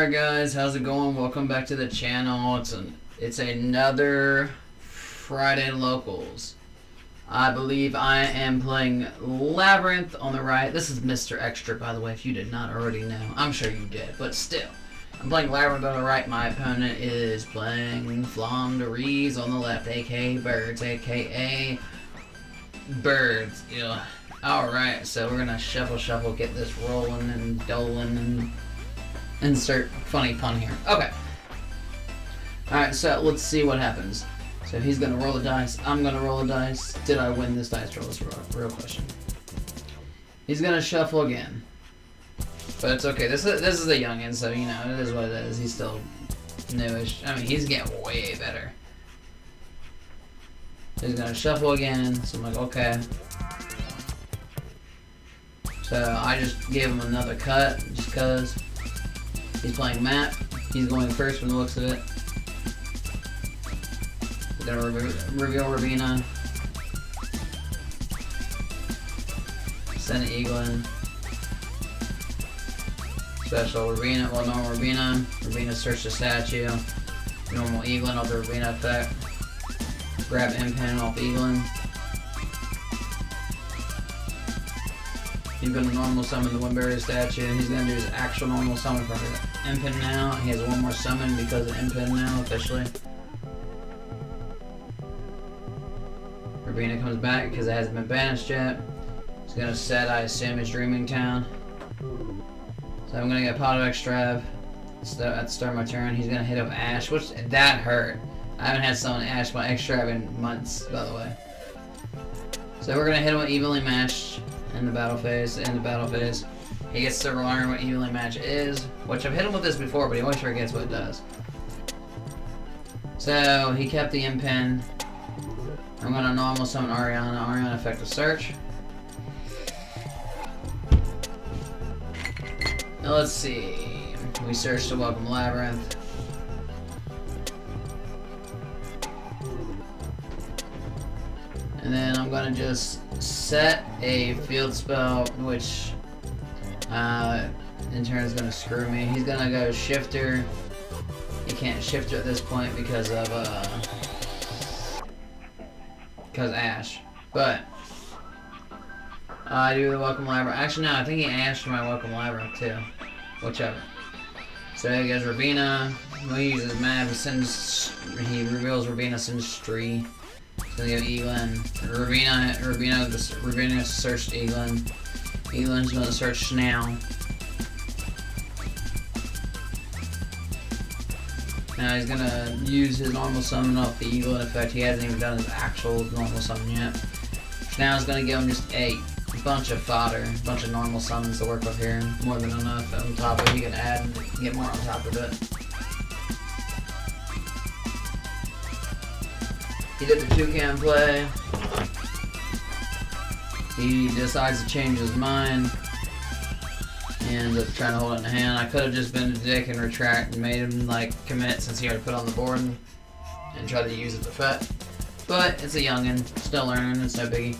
Alright guys, how's it going? Welcome back to the channel. It's another Friday Locals. I believe I am playing Labrynth on the right. This is Mr. Extra, by the way, if you did not already know. I'm sure you did, but still. I'm playing Labrynth on the right. My opponent is playing Floowandereeze on the left, aka Birds, aka Birds. Yeah. Alright, so we're gonna shuffle, get this rolling and doling and insert funny pun here. Okay. Alright, so let's see what happens. So he's gonna roll the dice, I'm gonna roll the dice. Did I win this dice roll? Is a real question. He's gonna shuffle again. But it's okay. This is a youngin', so you know, it is what it is. He's still newish. I mean, he's getting way better. He's gonna shuffle again, so I'm like, okay. So I just gave him another cut, just cause. He's playing map. He's going first from the looks of it. We're gonna reveal Rabina. Send an Eaglin. Special Rabina, well, normal Rabina. Rabina search the statue. Normal Eaglin off the Rabina effect. Grab Impin off Eaglin. He's gonna normal summon the Floowandereeze statue. He's gonna do his actual normal summon for Impin now. He has one more summon because of Impin now, officially. Rabina comes back because it hasn't been banished yet. He's gonna set, I assume, his Dreaming Town. So I'm gonna get Pot of Extrav at the start of my turn. He's gonna hit up Ash, which that hurt. I haven't had someone Ash my Extrav in months, by the way. So we're gonna hit him with Evenly Matched in the battle phase. He gets to learn what Evenly Match is, which I've hit him with this before, but he always forgets what it does. So he kept the Impin. I'm gonna normal summon Ariana. Ariana effective search. Now let's see. We search to welcome Labrynth. And then I'm gonna just set a field spell, which in turn is gonna screw me. He's gonna go Shifter. He can't Shifter at this point because of Ash. But I do the welcome Labrynth. Actually, no, I think he Ashed my welcome Labrynth too. Whichever. So he goes Rabina. He uses map. He reveals Rabina Sinistry. So they go Eaglin. Rabina searched Eaglin. Eaglin's gonna search Snell. Now he's gonna use his normal summon off the Eaglin effect. He hasn't even done his actual normal summon yet. Snell's gonna give him just a bunch of fodder, a bunch of normal summons to work with here. More than enough on top of it. He can add and get more on top of it. He did the toucan play. He decides to change his mind. He ends up trying to hold it in the hand. I could have just been a dick and retract and made him like commit since he already put it on the board and try to use it to effect. But it's a youngin', still learning, it's no biggie.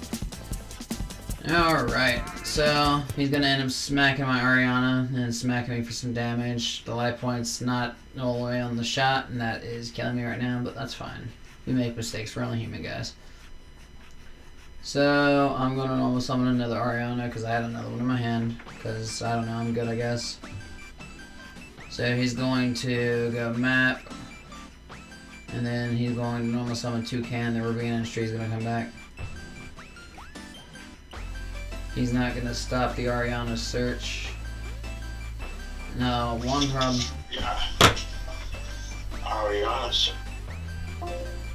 Alright, so he's gonna end up smacking my Ariana and smacking me for some damage. The life point's not all the way on the shot, and that is killing me right now, but that's fine. We make mistakes, we're only human, guys. So I'm gonna normal summon another Ariana because I had another one in my hand. Because I don't know, I'm good, I guess. So he's going to go map, and then he's going to normal summon Toucan. The Rabina and Street's gonna come back. He's not gonna stop the Ariana search. No, one problem. Yeah. Ariana.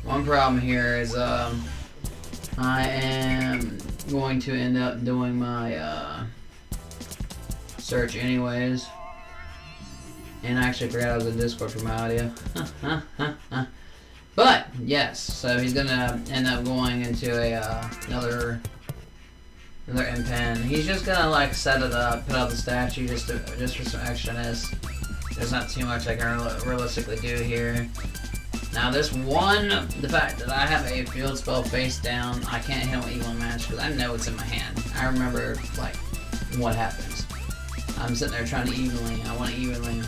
One problem here is I am going to end up doing my search anyways. And I actually forgot I was in Discord for my audio. But yes, so he's gonna end up going into another Impin. He's just gonna like set it up, put out the statue just for some extraness. There's not too much I can realistically do here. Now the fact that I have a field spell face down, I can't hit with Eaglin Match because I know it's in my hand. I remember like what happens. I'm sitting there trying to evenly. I want to evenly.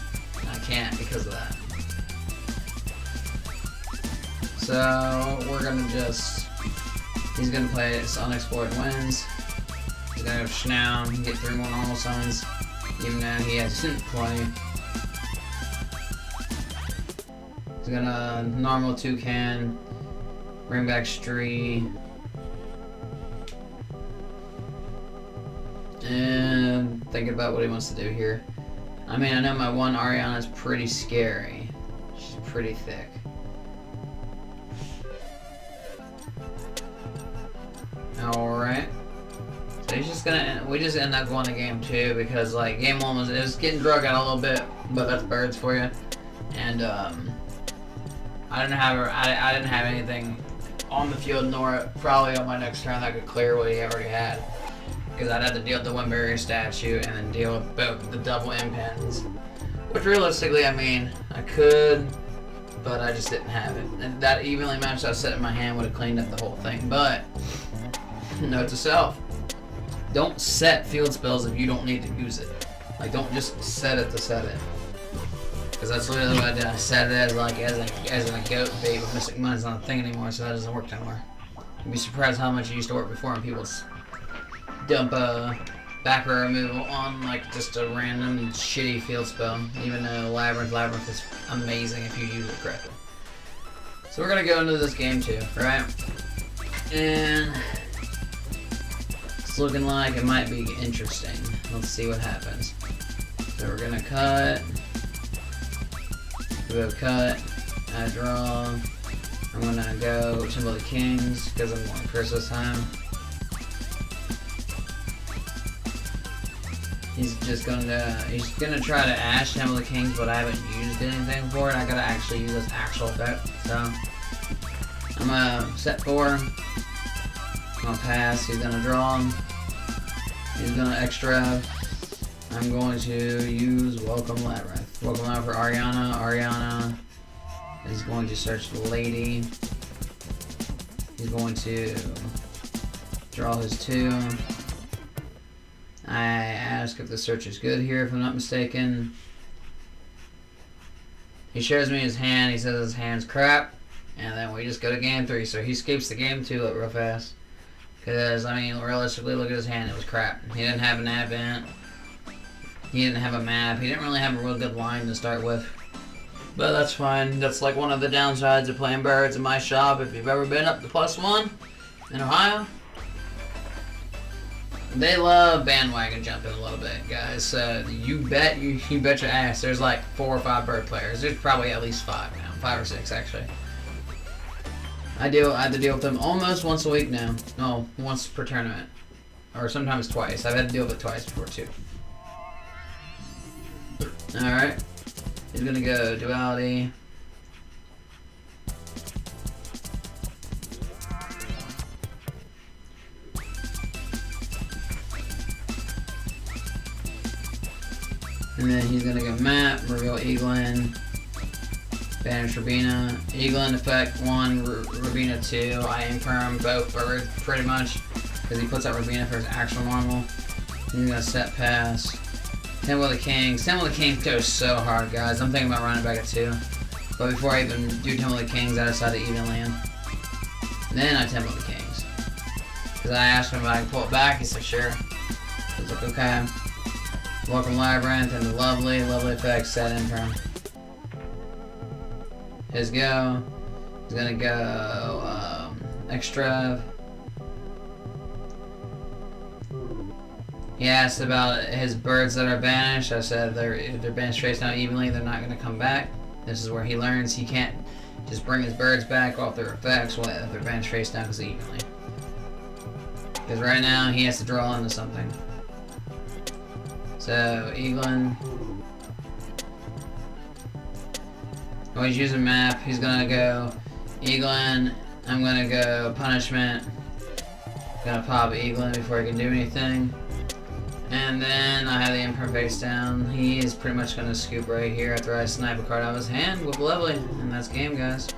I can't because of that. So we're gonna just, he's gonna play his unexplored winds. He's gonna have Schnaum and get 3 more normal summons, even though he has plenty. He's gonna normal Toucan, bring back Stree, and thinking about what he wants to do here. I mean, I know my one Ariana is pretty scary. She's pretty thick. Alright. So he's just gonna, we just end up going to game 2 because like game 1 it was getting drug out a little bit, but that's birds for you. And I didn't have anything on the field nor probably on my next turn that could clear what he already had. Because I'd have to deal with the Wind Barrier statue and then deal with both the double impens. Which realistically, I mean, I could, but I just didn't have it. And that evenly matched I set in my hand would have cleaned up the whole thing. But note to self, don't set field spells if you don't need to use it. Like, don't just set it to set it. Because that's literally what I did. I set it as like as a goat bait, but Mystic Money's not a thing anymore, so that doesn't work anymore. You'd be surprised how much it used to work before, and people dump a back row removal on like just a random shitty field spell. Even though Labrynth is amazing if you use it correctly. So we're gonna go into this game 2, right? And it's looking like it might be interesting. Let's see what happens. So we're gonna cut. We have cut. I draw. I'm gonna go Temple of the Kings because I'm going first this time. He's gonna try to Ash Temple of the Kings, but I haven't used anything for it. I gotta actually use this actual effect. So I'm gonna set 4. I'm gonna pass. He's gonna draw. He's gonna extra. I'm going to use Welcome Labrynth. Welcome Labrynth for Ariana. Ariana is going to search the lady. He's going to draw his 2. I ask if the search is good here, if I'm not mistaken. He shows me his hand. He says his hand's crap. And then we just go to game 3. So he skips the game 2 up real fast. Because, I mean, realistically, look at his hand. It was crap. He didn't have an advent. He didn't have a map. He didn't really have a real good line to start with. But that's fine. That's like one of the downsides of playing birds in my shop. If you've ever been up to +1 in Ohio, they love bandwagon jumping a little bit, guys. So you bet your ass there's like 4 or 5 bird players. There's probably at least 5 now. 5 or 6 actually. I have to deal with them almost once a week now. No, once per tournament. Or sometimes twice. I've had to deal with it twice before too. Alright. He's gonna go duality. And then he's gonna go map, reveal Eaglin, banish Rabina. Eaglin effect 1, Rabina 2. I imperm both birds pretty much because he puts out Rabina for his actual normal. And he's gonna set pass. Temple of the Kings. Temple of the Kings goes so hard, guys. I'm thinking about running back at 2. But before I even do Temple of the Kings, I decide to even land. Then I Temple of the Kings. Because I asked him if I could pull it back. He said sure. I was like, okay. Welcome Labrynth and the lovely effects set in for him. His go. He's gonna go extra. He asked about his birds that are banished. I said if they're banished face down evenly, they're not gonna come back. This is where he learns he can't just bring his birds back off their effects if they're banished face down because evenly. Because right now he has to draw into something. So, Eaglin. Oh, he's using map. He's gonna go Eaglin. I'm gonna go punishment. Gonna pop Eaglin before he can do anything. And then I have the imprint face down. He is pretty much gonna scoop right here after I snipe a card out of his hand with lovely. And that's game, guys.